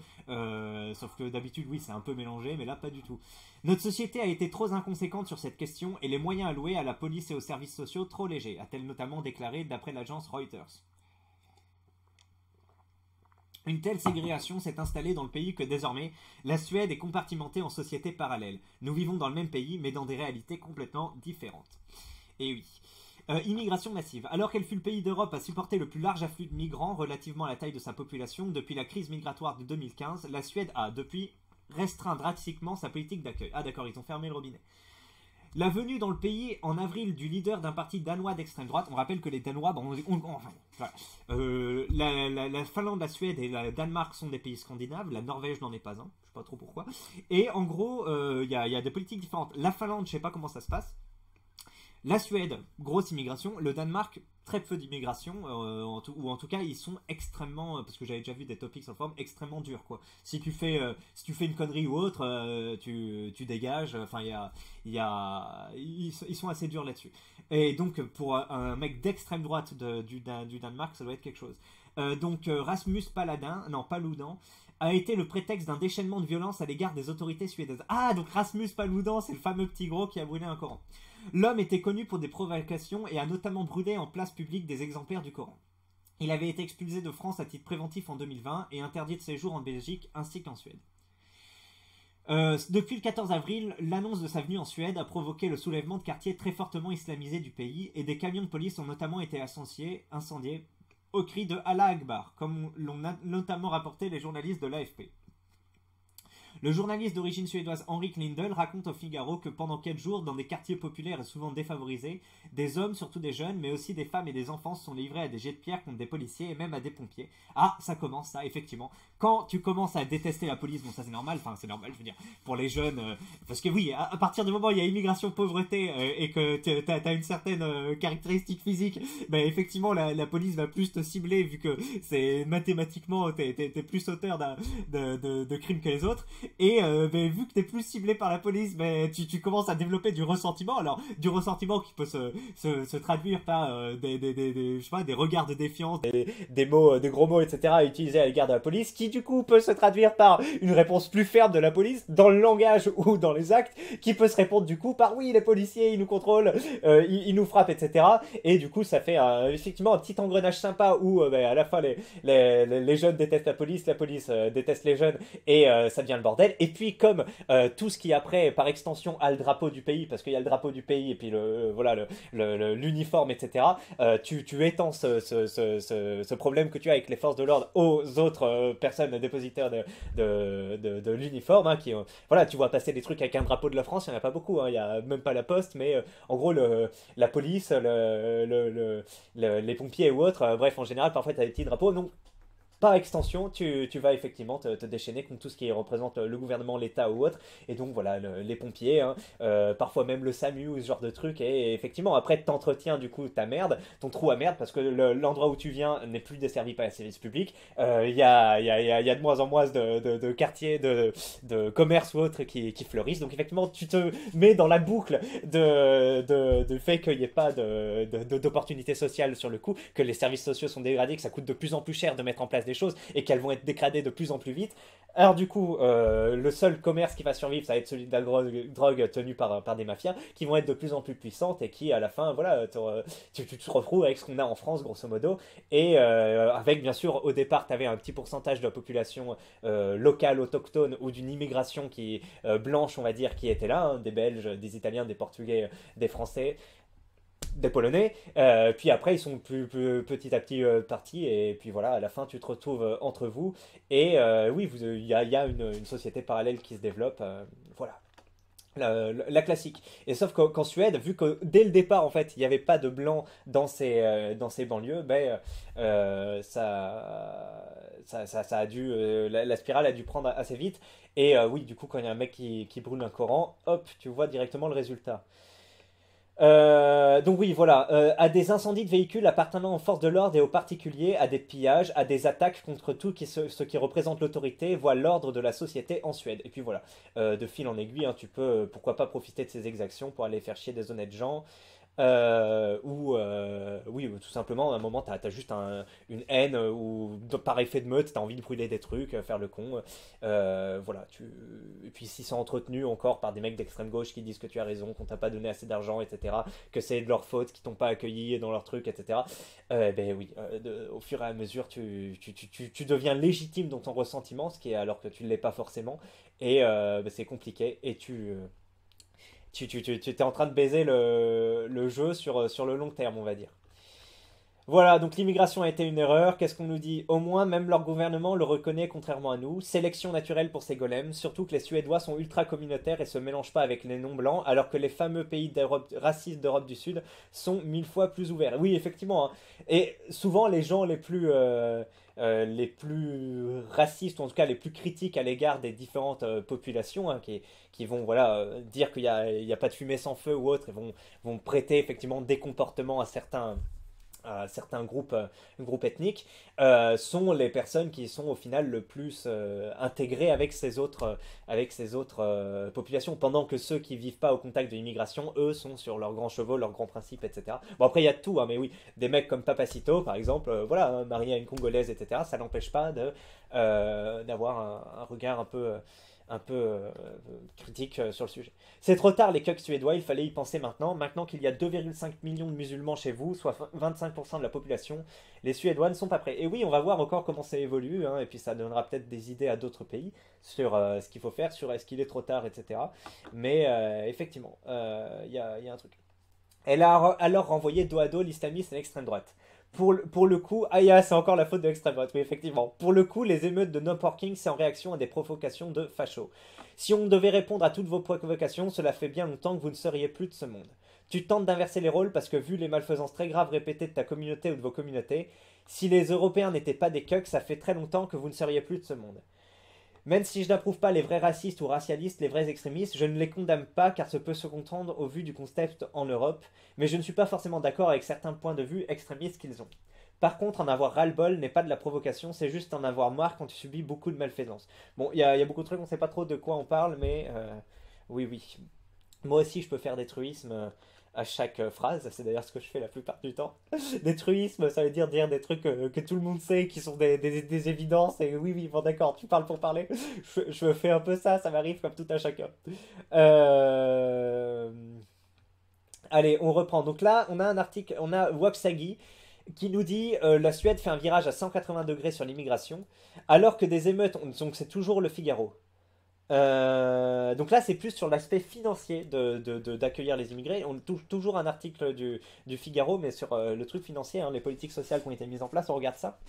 d'habitude, oui, c'est un peu mélangé, mais là, pas du tout. Notre société a été trop inconséquente sur cette question et les moyens alloués à la police et aux services sociaux trop légers, a-t-elle notamment déclaré d'après l'agence Reuters. Une telle ségrégation s'est installée dans le pays que désormais, la Suède est compartimentée en sociétés parallèles. Nous vivons dans le même pays, mais dans des réalités complètement différentes. Et oui. Immigration massive. Alors qu'elle fut le pays d'Europe à supporter le plus large afflux de migrants relativement à la taille de sa population depuis la crise migratoire de 2015, la Suède a, depuis, restreint drastiquement sa politique d'accueil. Ah d'accord, ils ont fermé le robinet. La venue dans le pays en avril du leader d'un parti danois d'extrême droite, on rappelle que les Danois, la Finlande, la Suède et le Danemark sont des pays scandinaves, la Norvège n'en est pas un, je sais pas trop pourquoi. Et en gros, il y a des politiques différentes. La Finlande, je sais pas comment ça se passe. La Suède, grosse immigration. Le Danemark, très peu d'immigration. Ou en tout cas, ils sont extrêmement, parce que j'avais déjà vu des topics sur le forum, extrêmement durs, quoi. Si tu fais une connerie ou autre, tu dégages. Enfin, ils sont assez durs là-dessus. Et donc, pour un mec d'extrême droite du Danemark, ça doit être quelque chose. Rasmus Paludan a été le prétexte d'un déchaînement de violence à l'égard des autorités suédoises. Ah, donc Rasmus Paludan, c'est le fameux petit gros qui a brûlé un Coran. L'homme était connu pour des provocations et a notamment brûlé en place publique des exemplaires du Coran. Il avait été expulsé de France à titre préventif en 2020 et interdit de séjour en Belgique ainsi qu'en Suède. Depuis le 14 avril, l'annonce de sa venue en Suède a provoqué le soulèvement de quartiers très fortement islamisés du pays et des camions de police ont notamment été incendiés au cri de Allah Akbar, comme l'ont notamment rapporté les journalistes de l'AFP. Le journaliste d'origine suédoise Henrik Lindell raconte au Figaro que pendant 4 jours, dans des quartiers populaires et souvent défavorisés, des hommes, surtout des jeunes, mais aussi des femmes et des enfants sont livrés à des jets de pierre contre des policiers et même à des pompiers. Ah, ça commence, ça, effectivement. Quand tu commences à détester la police, bon ça c'est normal, je veux dire, pour les jeunes, parce que oui, à partir du moment où il y a immigration, pauvreté, et que t'as une certaine caractéristique physique, effectivement la police va plus te cibler vu que c'est mathématiquement, t'es plus auteur de crimes que les autres. Et vu que t'es plus ciblé par la police, tu commences à développer du ressentiment. Alors du ressentiment qui peut se traduire par des regards de défiance, des mots, des gros mots, etc. utilisés à l'égard de la police, qui du coup peut se traduire par une réponse plus ferme de la police dans le langage ou dans les actes, qui peut se répondre du coup par oui les policiers ils nous contrôlent, ils nous frappent, etc. Et du coup ça fait effectivement un petit engrenage sympa où à la fin les jeunes détestent la police déteste les jeunes et ça devient le bordel. Et puis comme tout ce qui après par extension a le drapeau du pays, parce qu'il y a le drapeau du pays et puis l'uniforme, etc. Tu étends ce problème que tu as avec les forces de l'ordre aux autres personnes dépositaires de l'uniforme, qui tu vois passer des trucs avec un drapeau de la France, il n'y en a pas beaucoup, il n'y a même pas la poste, mais en gros la police, les pompiers ou autres, bref en général parfois tu as des petits drapeaux, donc par extension, tu vas effectivement te déchaîner contre tout ce qui représente le gouvernement, l'État ou autre. Et donc voilà, les pompiers, parfois même le SAMU ou ce genre de truc. Et effectivement, après, t'entretiens du coup ta merde, ton trou à merde, parce que l'endroit où tu viens n'est plus desservi par les services publics. Il y a de moins en moins de quartiers, de commerces ou autres qui fleurissent. Donc effectivement, tu te mets dans la boucle de fait qu'il n'y ait pas d'opportunités sociales sur le coup, que les services sociaux sont dégradés, que ça coûte de plus en plus cher de mettre en place des choses et qu'elles vont être dégradées de plus en plus vite. Alors du coup, le seul commerce qui va survivre, ça va être celui de la drogue tenu par des mafias qui vont être de plus en plus puissantes et qui à la fin, tu te retrouves avec ce qu'on a en France grosso modo. Et avec bien sûr au départ, tu avais un petit pourcentage de la population locale, autochtone ou d'une immigration qui blanche, on va dire, qui était là, des Belges, des Italiens, des Portugais, des Français, des Polonais. Puis après, ils sont plus petit à petit partis. Et puis voilà, à la fin, tu te retrouves entre vous. Et oui, il y a une société parallèle qui se développe. Voilà. La classique. Et sauf qu'en Suède, vu que dès le départ, en fait, il n'y avait pas de blanc dans ces banlieues, ben, ça a dû, la spirale a dû prendre assez vite. Et oui, du coup, quand il y a un mec qui brûle un Coran, hop, tu vois directement le résultat. Donc oui, voilà, à des incendies de véhicules appartenant aux forces de l'ordre et aux particuliers, à des pillages, à des attaques contre tout ce qui représente l'autorité, voit l'ordre de la société en Suède. Et puis voilà, de fil en aiguille, hein, tu peux, pourquoi pas profiter de ces exactions pour aller faire chier des honnêtes gens. Oui, tout simplement, à un moment, t'as juste une haine ou par effet de meute, t'as envie de brûler des trucs, faire le con. Voilà, et puis s'ils sont entretenus encore par des mecs d'extrême gauche qui disent que tu as raison, qu'on t'a pas donné assez d'argent, etc., que c'est de leur faute, qu'ils t'ont pas accueilli dans leur truc, etc., ben oui, au fur et à mesure, tu deviens légitime dans ton ressentiment, ce qui est alors que tu ne l'es pas forcément, et ben, c'est compliqué, et tu es en train de baiser le jeu sur le long terme, on va dire. Voilà, donc l'immigration a été une erreur. Qu'est-ce qu'on nous dit? Au moins, même leur gouvernement le reconnaît, contrairement à nous. Sélection naturelle pour ces golems, surtout que les Suédois sont ultra communautaires et se mélangent pas avec les non-blancs, alors que les fameux pays racistes d'Europe du Sud sont 1000 fois plus ouverts. Oui, effectivement, hein. Et souvent, les gens les plus racistes, ou en tout cas les plus critiques à l'égard des différentes populations, hein, qui vont voilà, dire qu'il y a pas de fumée sans feu ou autre, et vont prêter effectivement des comportements à certains groupes ethniques, sont les personnes qui sont au final le plus intégrées avec ces autres populations, pendant que ceux qui vivent pas au contact de l'immigration, eux, sont sur leurs grands chevaux, leurs grands principes, etc. Bon, après, il y a de tout, hein, mais oui, des mecs comme Papacito, par exemple, voilà, hein, marié à une Congolaise, etc., ça n'empêche pas d'avoir un regard un peu critique sur le sujet. C'est trop tard les cucks suédois, il fallait y penser maintenant. Maintenant qu'il y a 2,5 millions de musulmans chez vous, soit 25% de la population, les Suédois ne sont pas prêts. Et oui, on va voir encore comment ça évolue, hein, et puis ça donnera peut-être des idées à d'autres pays sur ce qu'il faut faire, sur est-ce qu'il est trop tard, etc. Mais effectivement, il y a un truc. Elle a alors renvoyé dos à dos l'islamisme et l'extrême droite. Pour le coup, c'est encore la faute de l'extrême droite, oui, effectivement. Pour le coup, les émeutes de No Porking, c'est en réaction à des provocations de fachos. Si on devait répondre à toutes vos provocations, cela fait bien longtemps que vous ne seriez plus de ce monde. Tu tentes d'inverser les rôles parce que, vu les malfaisances très graves répétées de ta communauté ou de vos communautés, si les Européens n'étaient pas des cucks, ça fait très longtemps que vous ne seriez plus de ce monde. Même si je n'approuve pas les vrais racistes ou racialistes, les vrais extrémistes, je ne les condamne pas car ça peut se comprendre au vu du contexte en Europe, mais je ne suis pas forcément d'accord avec certains points de vue extrémistes qu'ils ont. Par contre, en avoir ras-le-bol n'est pas de la provocation, c'est juste en avoir marre quand tu subis beaucoup de malfaisance. Bon, il y a beaucoup de trucs, on ne sait pas trop de quoi on parle, mais oui, oui. Moi aussi, je peux faire des truismes à chaque phrase, c'est d'ailleurs ce que je fais la plupart du temps. Des truismes, ça veut dire des trucs que tout le monde sait, qui sont des évidences, et oui, oui, bon d'accord, tu parles pour parler. Je fais un peu ça, ça m'arrive comme tout à chacun. Euh... Allez, on reprend. Donc là, on a un article, on a Waxagi qui nous dit la Suède fait un virage à 180 degrés sur l'immigration, alors que des émeutes, donc c'est toujours le Figaro. Donc là, c'est plus sur l'aspect financier d'accueillir les immigrés. On touche toujours un article du Figaro, mais sur le truc financier, hein, les politiques sociales qui ont été mises en place, on regarde ça.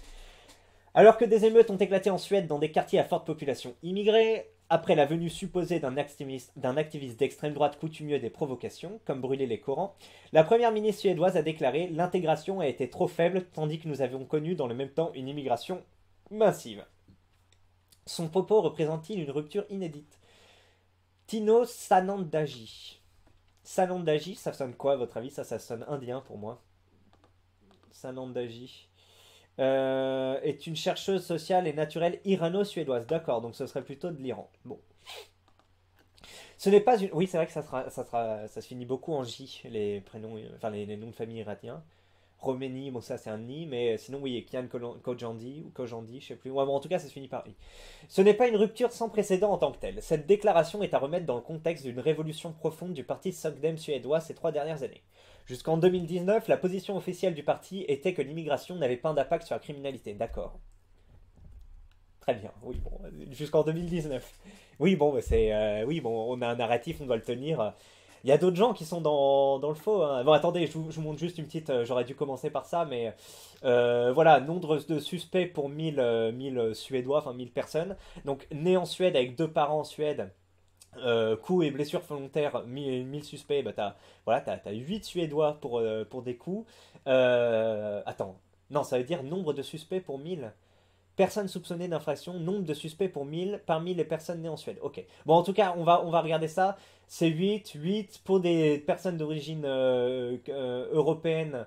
Alors que des émeutes ont éclaté en Suède dans des quartiers à forte population immigrée, après la venue supposée d'un activiste d'extrême droite coutumieux des provocations, comme brûler les Corans, la première ministre suédoise a déclaré l'intégration a été trop faible, tandis que nous avions connu dans le même temps une immigration massive. Son propos représente-t-il une rupture inédite? Tino Sanandaji. Sanandaji, ça sonne quoi à votre avis? Ça sonne indien pour moi. Sanandaji. Est une chercheuse sociale et naturelle irano-suédoise. D'accord, donc ce serait plutôt de l'Iran. Bon. Ce n'est pas une... Oui, c'est vrai que ça se finit beaucoup en J, les prénoms, enfin les noms de famille iraniens. Roménie, bon ça c'est un ni, mais sinon oui, Kian Kojandi ou Kojandi, je sais plus. Ouais, bon, en tout cas, ça se finit par i. Ce n'est pas une rupture sans précédent en tant que telle. Cette déclaration est à remettre dans le contexte d'une révolution profonde du parti Sogdem suédois ces 3 dernières années. Jusqu'en 2019, la position officielle du parti était que l'immigration n'avait pas d'impact sur la criminalité. D'accord. Très bien, oui, bon, jusqu'en 2019. Oui, bon, c'est, oui, bon, on a un narratif, on doit le tenir. Il y a d'autres gens qui sont dans le faux, hein. Bon, attendez, je vous montre juste une petite. J'aurais dû commencer par ça, mais voilà, nombre de suspects pour 1000 Suédois, enfin 1000 personnes. Donc, né en Suède avec deux parents en Suède. Coups et blessures volontaires, 1000 suspects, bah t'as 8 Suédois pour des coups. Attends, non, ça veut dire nombre de suspects pour 1000. Personnes soupçonnées d'infraction, nombre de suspects pour 1000 parmi les personnes nées en Suède. Ok. Bon, en tout cas, on va regarder ça. C'est 8 pour des personnes d'origine européenne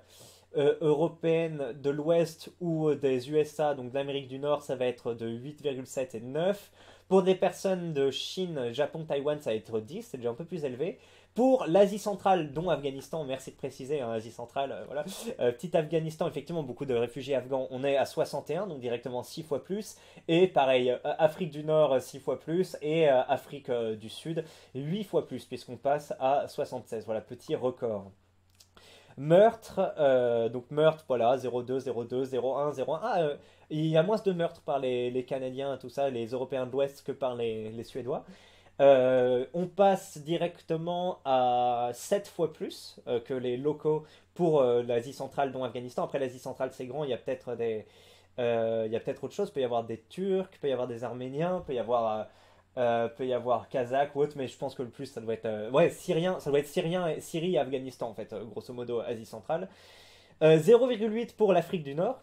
de l'Ouest ou des USA, donc d'Amérique du Nord, ça va être de 8,7 et 9. Pour des personnes de Chine, Japon, Taïwan, ça va être 10, c'est déjà un peu plus élevé. Pour l'Asie centrale, dont Afghanistan, merci de préciser, hein, Asie centrale, voilà. Petit Afghanistan, effectivement, beaucoup de réfugiés afghans, on est à 61, donc directement 6 fois plus. Et pareil, Afrique du Nord, 6 fois plus. Et Afrique du Sud, 8 fois plus, puisqu'on passe à 76. Voilà, petit record. Meurtre, donc meurtre, voilà, 02, 02, 01, 01. Ah, il y a moins de meurtres par les Canadiens, tout ça, les Européens de l'Ouest que par les Suédois. On passe directement à 7 fois plus que les locaux pour l'Asie centrale, dont Afghanistan. Après, l'Asie centrale, c'est grand, il y a peut-être autre chose. Il peut y avoir des Turcs, il peut y avoir des Arméniens, peut y avoir Kazakh ou autre, mais je pense que le plus, ça doit être ouais, Syrien, ça doit être Syrie et Afghanistan, en fait, grosso modo, Asie centrale. 0,8 pour l'Afrique du Nord,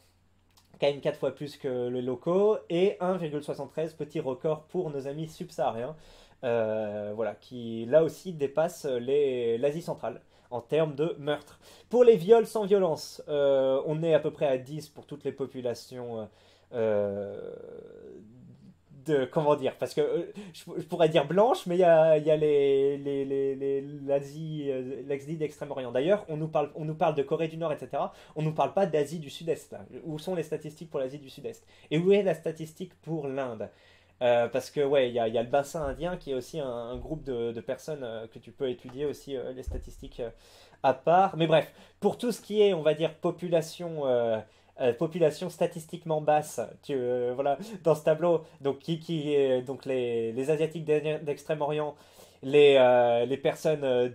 quand même 4 fois plus que les locaux, et 1,73, petit record pour nos amis subsahariens, voilà, qui là aussi dépassent l'Asie centrale en termes de meurtre. Pour les viols sans violence, on est à peu près à 10 pour toutes les populations comment dire, parce que je pourrais dire blanche, mais il y a l'Asie d'Extrême-Orient. D'ailleurs, on nous parle de Corée du Nord, etc. On nous parle pas d'Asie du Sud-Est, là. Où sont les statistiques pour l'Asie du Sud-Est? Et où est la statistique pour l'Inde? Parce que ouais, il y a le bassin indien qui est aussi un groupe de personnes que tu peux étudier aussi les statistiques à part. Mais bref, pour tout ce qui est, on va dire, population statistiquement basse, voilà, dans ce tableau, donc qui est donc les Asiatiques d'Extrême-Orient, les personnes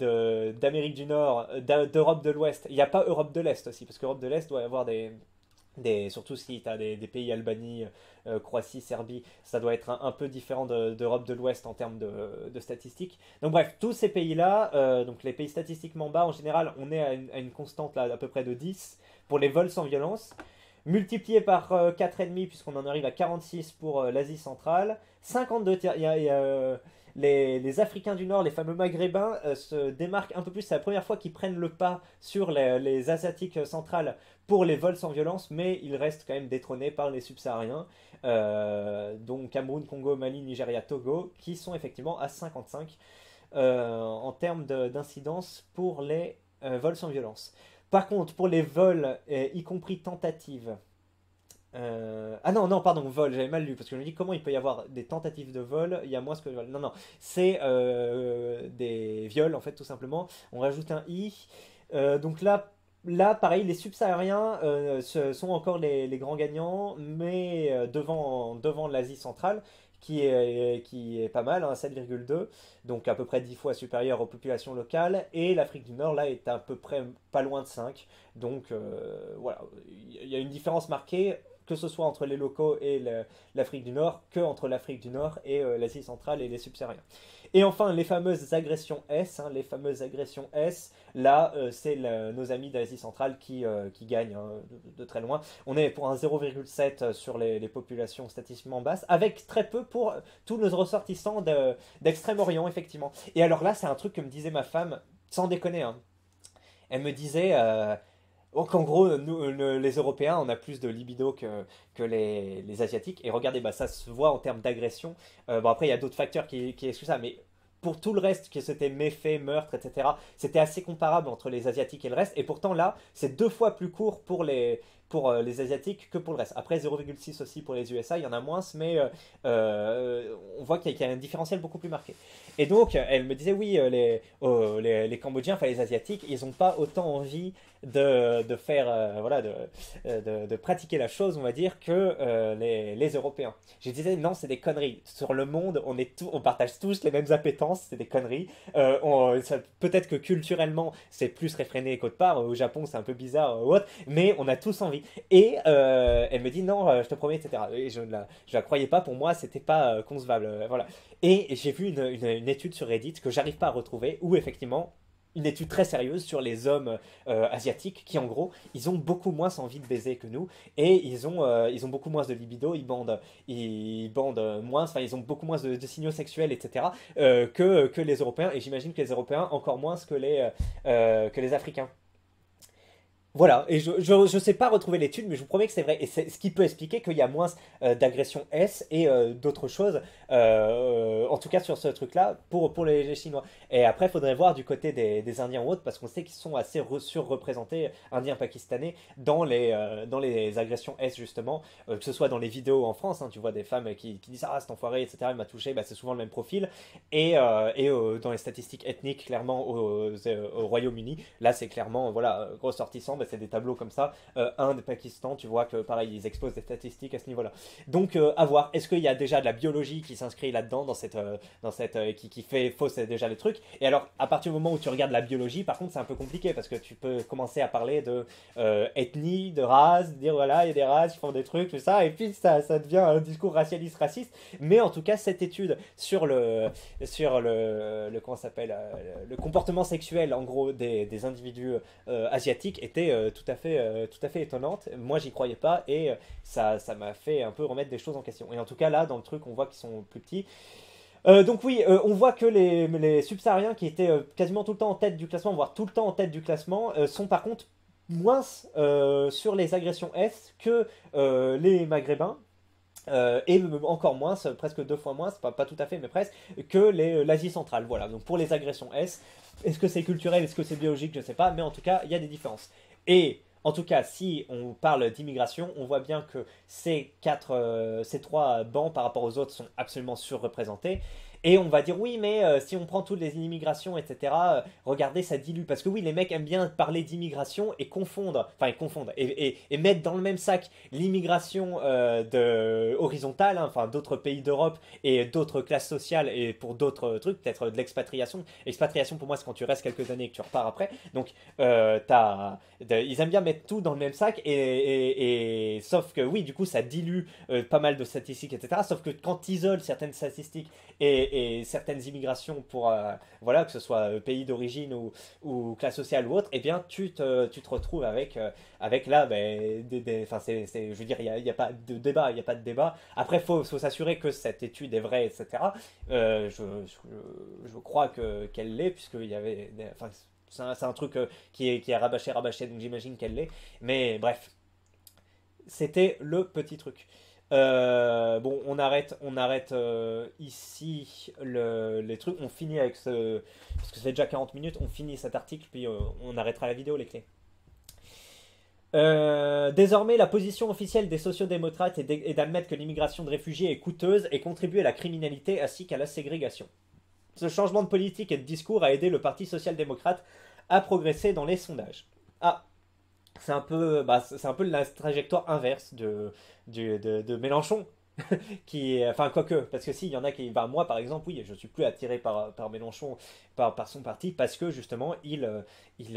d'Amérique du Nord, d'Europe de l'Ouest. Il n'y a pas Europe de l'Est aussi, parce qu'Europe de l'Est doit avoir surtout si tu as des pays, Albanie, Croatie, Serbie, ça doit être un peu différent d'Europe de l'Ouest en termes de statistiques. Donc bref, tous ces pays-là, donc les pays statistiquement bas, en général, on est à une constante là, à peu près de 10 pour les vols sans violence, multiplié par 4,5 puisqu'on en arrive à 46 pour l'Asie centrale, 52, les Africains du Nord, les fameux Maghrébins, se démarquent un peu plus. C'est la première fois qu'ils prennent le pas sur les Asiatiques centrales pour les vols sans violence, mais ils restent quand même détrônés par les subsahariens, donc Cameroun, Congo, Mali, Nigeria, Togo, qui sont effectivement à 55 en termes d'incidence pour les vols sans violence. Par contre, pour les vols, y compris tentatives, ah non, non, pardon, vol, j'avais mal lu, parce que je me dis comment il peut y avoir des tentatives de vol, il y a moins que de vol. Non, non, c'est des viols, en fait, tout simplement. On rajoute un i. Donc là, pareil, les subsahariens sont encore les grands gagnants, mais devant l'Asie centrale, qui est pas mal, hein, 7,2, donc à peu près 10 fois supérieur aux populations locales, et l'Afrique du Nord, là, est à peu près pas loin de 5. Donc voilà, il y a une différence marquée, que ce soit entre les locaux et l'Afrique du Nord, que entre l'Afrique du Nord et l'Asie centrale et les subsahariens. Et enfin, les fameuses agressions S, hein, là, c'est nos amis d'Asie centrale qui gagnent, hein, de très loin. On est pour un 0,7 sur les populations statistiquement basses, avec très peu pour tous nos ressortissants d'Extrême-Orient, effectivement. Et alors là, c'est un truc que me disait ma femme, sans déconner, hein. Elle me disait qu'en gros, nous, les Européens, on a plus de libido que les Asiatiques. Et regardez, bah, ça se voit en termes d'agression. Bon, après, il y a d'autres facteurs qui excluent ça, mais pour tout le reste, que c'était méfaits, meurtres, etc., c'était assez comparable entre les Asiatiques et le reste. Et pourtant, là, c'est 2 fois plus court pour les Asiatiques que pour le reste. Après 0,6 aussi pour les USA, il y en a moins, mais on voit qu'il y a un différentiel beaucoup plus marqué. Et donc, elle me disait, oui, les Cambodgiens, enfin les Asiatiques, ils n'ont pas autant envie de faire, voilà, de pratiquer la chose, on va dire, que les Européens. Je disais, non, c'est des conneries. Sur le monde, on partage tous les mêmes appétences, c'est des conneries. Peut-être que culturellement, c'est plus réfréné qu'autre part. Au Japon, c'est un peu bizarre ou autre, mais on a tous envie. Et elle me dit, non, je te promets, etc. Et je la croyais pas, pour moi, c'était pas concevable. Voilà. Et j'ai vu une étude sur Reddit que j'arrive pas à retrouver, où effectivement, une étude très sérieuse sur les hommes asiatiques qui, en gros, ils ont beaucoup moins envie de baiser que nous et ils ont beaucoup moins de libido, ils bandent moins, enfin, ils ont beaucoup moins de signaux sexuels, etc. Que les Européens, et j'imagine que les Européens encore moins que les Africains. Voilà, et je sais pas retrouver l'étude, mais je vous promets que c'est vrai. Et c'est ce qui peut expliquer qu'il y a moins d'agressions S et d'autres choses, en tout cas sur ce truc-là, pour les Chinois. Et après, il faudrait voir du côté des Indiens ou autres, parce qu'on sait qu'ils sont assez surreprésentés, Indiens, Pakistanais, dans les agressions S, justement, que ce soit dans les vidéos en France, hein, tu vois des femmes qui disent «Ah, cet enfoiré, etc., il m'a touché», bah, c'est souvent le même profil. Et dans les statistiques ethniques, clairement, au Royaume-Uni, là, c'est clairement, voilà, gros sortissant, bah, c'est des tableaux comme ça. Inde, Pakistan, tu vois que pareil, ils exposent des statistiques à ce niveau-là. Donc, à voir, est-ce qu'il y a déjà de la biologie qui s'inscrit là-dedans, qui fait fausser déjà les trucs. Et alors, à partir du moment où tu regardes la biologie, par contre, c'est un peu compliqué parce que tu peux commencer à parler de ethnie, de race, dire voilà, il y a des races qui font des trucs, tout ça, et puis ça devient un discours racialiste, raciste. Mais en tout cas, cette étude comment ça s'appelle, le comportement sexuel, en gros, des individus asiatiques était tout à fait étonnante. Moi, j'y croyais pas et ça m'a fait un peu remettre des choses en question. Et en tout cas, là, dans le truc, on voit qu'ils sont plus petits. Donc oui, on voit que les subsahariens qui étaient quasiment tout le temps en tête du classement, voire tout le temps en tête du classement, sont par contre moins sur les agressions S que les Maghrébins. Et encore moins, presque 2 fois moins, c'est pas tout à fait, mais presque, que l'Asie centrale. Voilà, donc pour les agressions S, est-ce que c'est culturel, est-ce que c'est biologique, je ne sais pas, mais en tout cas, il y a des différences. Et en tout cas, si on parle d'immigration, on voit bien que ces trois bancs par rapport aux autres sont absolument surreprésentés. Et on va dire oui, mais si on prend toutes les immigrations, etc., regardez, ça dilue. Parce que oui, les mecs aiment bien parler d'immigration et confondre, enfin, ils confondent, et mettre dans le même sac l'immigration horizontale, hein, enfin, d'autres pays d'Europe et d'autres classes sociales, et pour d'autres trucs, peut-être de l'expatriation. Expatriation, pour moi, c'est quand tu restes quelques années et que tu repars après. Donc, ils aiment bien mettre tout dans le même sac, sauf que oui, du coup, ça dilue pas mal de statistiques, etc. Sauf que quand tu isoles certaines statistiques et certaines immigrations pour, voilà, que ce soit pays d'origine ou classe sociale ou autre, eh bien, tu te retrouves avec là, ben, je veux dire, il y a pas de débat, il n'y a pas de débat. Après, faut s'assurer que cette étude est vraie, etc. Je crois qu'elle l'est, puisqu'il y avait, enfin, c'est un truc qui est rabâché, donc j'imagine qu'elle l'est. Mais bref, c'était le petit truc. Bon, on arrête ici les trucs. On finit avec parce que ça fait déjà 40 minutes. On finit cet article, puis on arrêtera la vidéo, les clés. Désormais, la position officielle des sociodémocrates est d'admettre que l'immigration de réfugiés est coûteuse et contribue à la criminalité ainsi qu'à la ségrégation. Ce changement de politique et de discours a aidé le Parti social-démocrate à progresser dans les sondages. Ah, c'est un peu la trajectoire inverse de Mélenchon. Enfin, quoique, parce que si, il y en a qui. Bah, moi, par exemple, oui, je suis plus attiré par Mélenchon, par son parti, parce que justement, il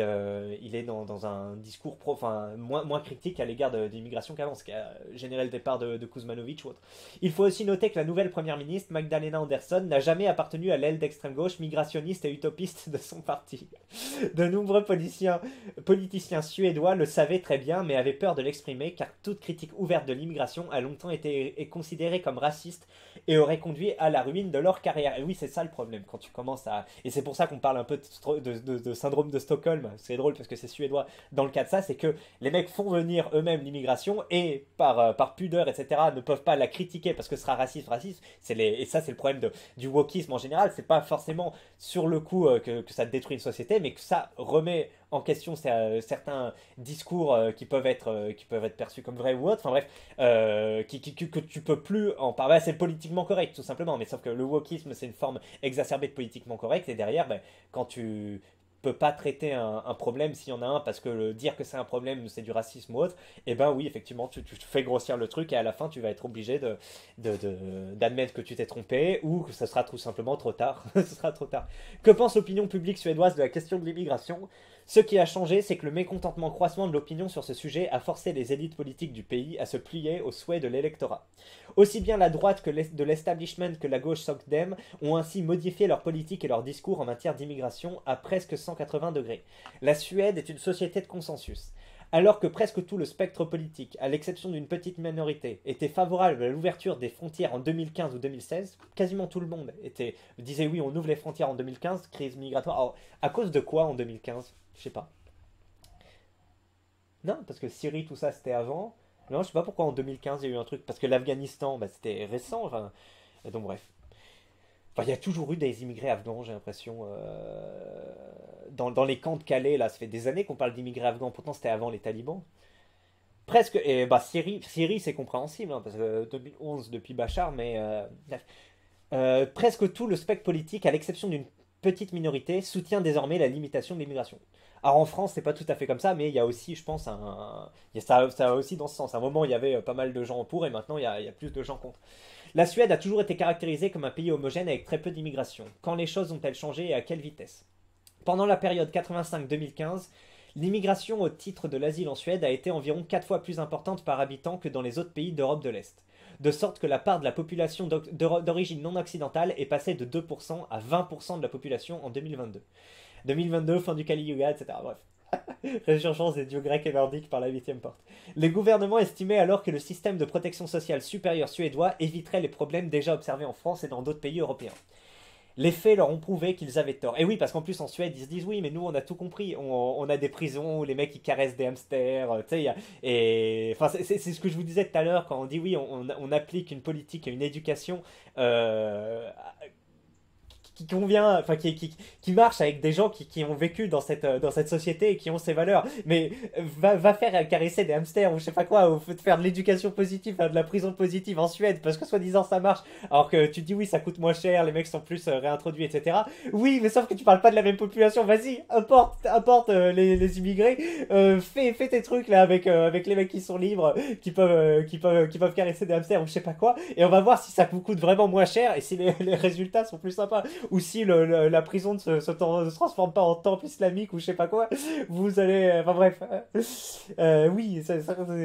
est dans un discours enfin, moins critique à l'égard de l'immigration qu'avant, ce qui a généré le départ de Kuzmanovic ou autre. Il faut aussi noter que la nouvelle première ministre, Magdalena Andersson, n'a jamais appartenu à l'aile d'extrême gauche, migrationniste et utopiste de son parti. De nombreux politiciens suédois le savaient très bien, mais avaient peur de l'exprimer, car toute critique ouverte de l'immigration a longtemps été considérée comme raciste et aurait conduit à la ruine de leur carrière. Et oui, c'est ça le problème, quand tu commences à... Et c'est pour ça qu'on parle un peu de syndrome de Stockholm, c'est drôle parce que c'est suédois dans le cas de ça, c'est que les mecs font venir eux-mêmes l'immigration et par pudeur, etc., ne peuvent pas la critiquer parce que ce sera raciste. Et ça, c'est le problème du wokisme en général. C'est pas forcément sur le coup que ça détruit une société, mais que ça remet en question certains discours qui peuvent être perçus comme vrais ou autres, enfin bref, que tu peux plus en parler. C'est le politiquement correct, tout simplement, mais sauf que le wokisme, c'est une forme exacerbée de politiquement correct, et derrière, ben, quand tu peux pas traiter un problème s'il y en a un, parce que dire que c'est un problème, c'est du racisme ou autre, et ben oui, effectivement, tu fais grossir le truc, et à la fin, tu vas être obligé d'admettre que tu t'es trompé, ou que ce sera tout simplement trop tard. Ce sera trop tard. Que pense l'opinion publique suédoise de la question de l'immigration? Ce qui a changé, c'est que le mécontentement croissant de l'opinion sur ce sujet a forcé les élites politiques du pays à se plier aux souhaits de l'électorat. Aussi bien la droite de l'establishment que la gauche SOCDEM ont ainsi modifié leur politique et leur discours en matière d'immigration à presque 180 degrés. La Suède est une société de consensus. Alors que presque tout le spectre politique, à l'exception d'une petite minorité, était favorable à l'ouverture des frontières en 2015 ou 2016, quasiment tout le monde disait oui, on ouvre les frontières en 2015, crise migratoire. Alors, à cause de quoi en 2015? Je sais pas. Non, parce que Syrie, tout ça, c'était avant. Non, je sais pas pourquoi en 2015 il y a eu un truc. Parce que l'Afghanistan, bah, c'était récent. Enfin, donc bref. Enfin, il y a toujours eu des immigrés afghans, j'ai l'impression. Dans les camps de Calais, là, ça fait des années qu'on parle d'immigrés afghans. Pourtant, c'était avant les talibans. Presque. Et bah, Syrie c'est compréhensible, hein, parce que 2011, depuis Bachar, mais. Presque tout le spectre politique, à l'exception d'une petite minorité, soutient désormais la limitation de l'immigration. Alors en France, c'est pas tout à fait comme ça, mais il y a aussi, je pense, ça va aussi dans ce sens. À un moment, il y avait pas mal de gens pour, et maintenant, il y a plus de gens contre. La Suède a toujours été caractérisée comme un pays homogène avec très peu d'immigration. Quand les choses ont-elles changé et à quelle vitesse? Pendant la période 85-2015, l'immigration au titre de l'asile en Suède a été environ 4 fois plus importante par habitant que dans les autres pays d'Europe de l'Est. De sorte que la part de la population d'origine non occidentale est passée de 2% à 20% de la population en 2022. 2022, fin du Kali Yuga, etc. Bref. Résurgence des dieux grecs et nordiques par la 8e porte. Les gouvernements estimaient alors que le système de protection sociale supérieur suédois éviterait les problèmes déjà observés en France et dans d'autres pays européens. Les faits leur ont prouvé qu'ils avaient tort. Et oui, parce qu'en plus en Suède, ils se disent oui, mais nous on a tout compris. On a des prisons où les mecs ils caressent des hamsters. Tu sais, et enfin, c'est ce que je vous disais tout à l'heure quand on dit oui, on applique une politique et une éducation qui convient, enfin qui marche avec des gens qui ont vécu dans cette société et qui ont ces valeurs. Mais va faire caresser des hamsters ou je sais pas quoi, ou faire de l'éducation positive, de la prison positive en Suède, parce que soi-disant ça marche, alors que tu dis oui, ça coûte moins cher, les mecs sont plus réintroduits, etc. Oui, mais sauf que tu parles pas de la même population, vas-y, importe les immigrés, fais tes trucs là avec les mecs qui sont libres, qui peuvent caresser des hamsters ou je sais pas quoi, et on va voir si ça vous coûte vraiment moins cher et si les résultats sont plus sympas. Ou si la prison ne se transforme pas en temple islamique ou je sais pas quoi, vous allez... Enfin bref. Oui,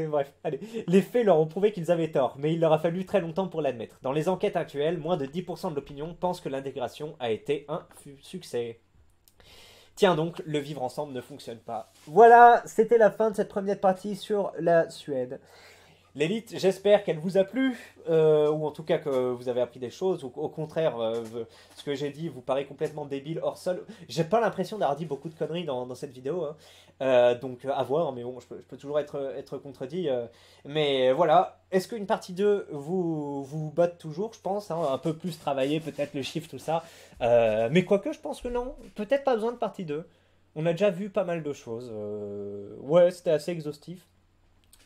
bref. Allez. Les faits leur ont prouvé qu'ils avaient tort, mais il leur a fallu très longtemps pour l'admettre. Dans les enquêtes actuelles, moins de 10% de l'opinion pensent que l'intégration a été un succès. Tiens donc, le vivre ensemble ne fonctionne pas. Voilà, c'était la fin de cette première partie sur la Suède. L'élite, j'espère qu'elle vous a plu, ou en tout cas que vous avez appris des choses, ou au contraire, ce que j'ai dit vous paraît complètement débile, hors sol. J'ai pas l'impression d'avoir dit beaucoup de conneries dans cette vidéo, hein. Donc à voir, mais bon, je peux toujours être contredit. Mais voilà, est-ce qu'une partie 2 vous botte toujours, je pense, hein, un peu plus travailler, peut-être le chiffre, tout ça. Mais quoique, je pense que non, peut-être pas besoin de partie 2. On a déjà vu pas mal de choses. Ouais, c'était assez exhaustif.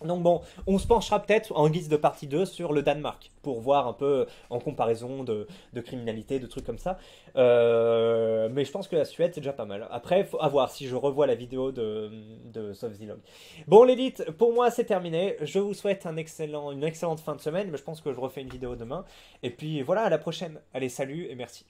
Donc bon, on se penchera peut-être en guise de partie 2 sur le Danemark, pour voir un peu en comparaison de criminalité, de trucs comme ça. Mais je pense que la Suède, c'est déjà pas mal. Après, faut voir si je revois la vidéo de Sovzilog. Bon, l'élite, pour moi, c'est terminé. Je vous souhaite une excellente fin de semaine, mais je pense que je refais une vidéo demain. Et puis voilà, à la prochaine. Allez, salut et merci.